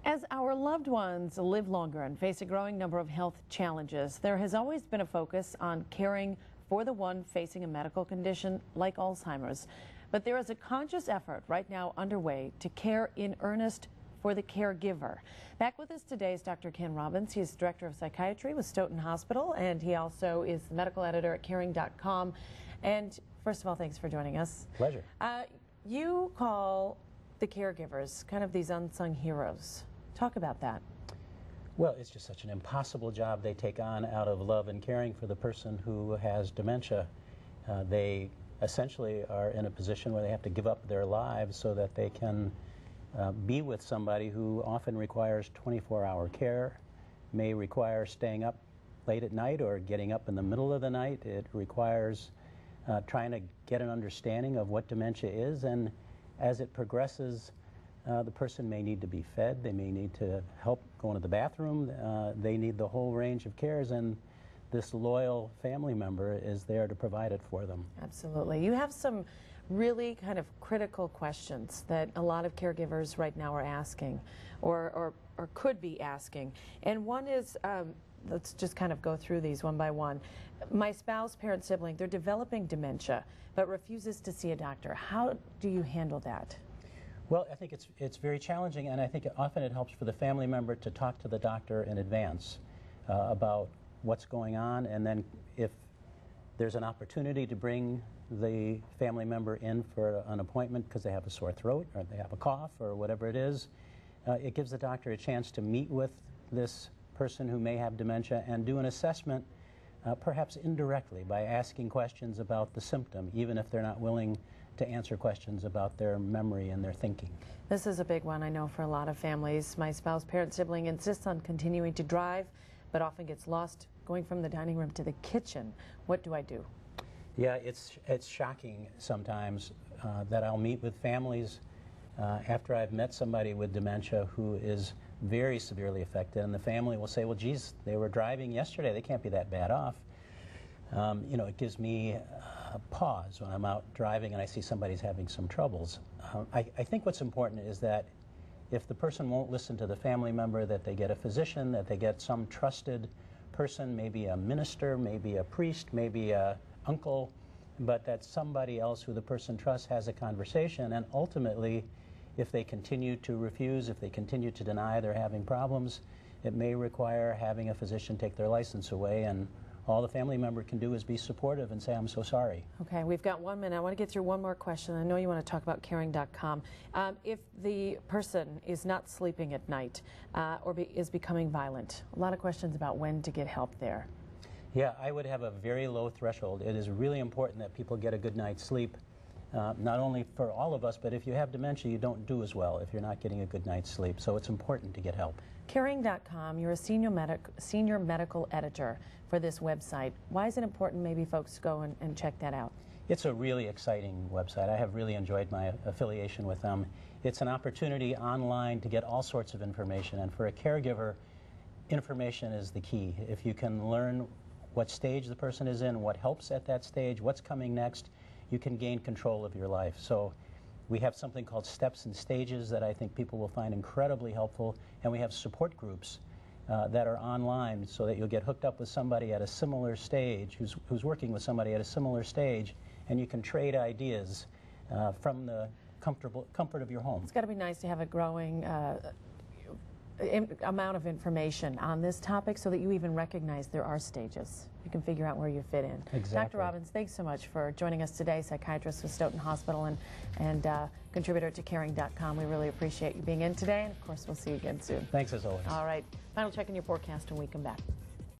As our loved ones live longer and face a growing number of health challenges, there has always been a focus on caring for the one facing a medical condition like Alzheimer's. But there is a conscious effort right now underway to care in earnest for the caregiver. Back with us today is Dr. Ken Robbins. He is Director of Psychiatry with Stoughton Hospital, and he also is the medical editor at Caring.com. And first of all, thanks for joining us. Pleasure. You call the caregivers kind of these unsung heroes. Talk about that. Well, it's just such an impossible job they take on out of love and caring for the person who has dementia. They essentially are in a position where they have to give up their lives so that they can be with somebody who often requires 24-hour care, may require staying up late at night or getting up in the middle of the night. It requires trying to get an understanding of what dementia is, and as it progresses, the person may need to be fed, they may need to help go into the bathroom, they need the whole range of cares, and this loyal family member is there to provide it for them. Absolutely. You have some really kind of critical questions that a lot of caregivers right now are asking or could be asking. And one is, let's just kind of go through these one by one. My spouse, parent, sibling, they're developing dementia but refuses to see a doctor. How do you handle that? Well, I think it's very challenging, and I think often it helps for the family member to talk to the doctor in advance about what's going on, and then if there's an opportunity to bring the family member in for an appointment because they have a sore throat or they have a cough or whatever it is, it gives the doctor a chance to meet with this person who may have dementia and do an assessment, perhaps indirectly, by asking questions about the symptom, even if they're not willing to answer questions about their memory and their thinking. This is a big one, I know, for a lot of families. My spouse, parent, sibling insists on continuing to drive, but often gets lost going from the dining room to the kitchen. What do I do? Yeah, it's shocking sometimes that I'll meet with families after I've met somebody with dementia who is very severely affected, and the family will say, well, geez, they were driving yesterday, they can't be that bad off. You know, it gives me a pause when I'm out driving and I see somebody's having some troubles. I think what's important is that if the person won't listen to the family member, that they get a physician, that they get some trusted person, maybe a minister, maybe a priest, maybe a uncle, but that somebody else who the person trusts has a conversation, and ultimately, if they continue to refuse, if they continue to deny they're having problems, it may require having a physician take their license away, and all the family member can do is be supportive and say, I'm so sorry. Okay, we've got 1 minute. I want to get through one more question. I know you want to talk about Caring.com. If the person is not sleeping at night or is becoming violent, a lot of questions about when to get help there. Yeah, I would have a very low threshold. It is really important that people get a good night's sleep, not only for all of us, but if you have dementia, you don't do as well if you're not getting a good night's sleep. So it's important to get help. Caring.com, you're a senior medical editor for this website. Why is it important maybe folks go and check that out? It's a really exciting website. I have really enjoyed my affiliation with them. It's an opportunity online to get all sorts of information, and for a caregiver, information is the key. If you can learn what stage the person is in, what helps at that stage, what's coming next, you can gain control of your life. So we have something called Steps and Stages that I think people will find incredibly helpful, and we have support groups that are online so that you'll get hooked up with somebody at a similar stage, who's working with somebody at a similar stage, and you can trade ideas from the comfort of your home. It's got to be nice to have a growing amount of information on this topic so that you even recognize there are stages. You can figure out where you fit in. Exactly. Dr. Robbins, thanks so much for joining us today, psychiatrist with Stoughton Hospital and contributor to Caring.com. We really appreciate you being in today, and of course we'll see you again soon. Thanks as always. All right, final check on your forecast when we come back.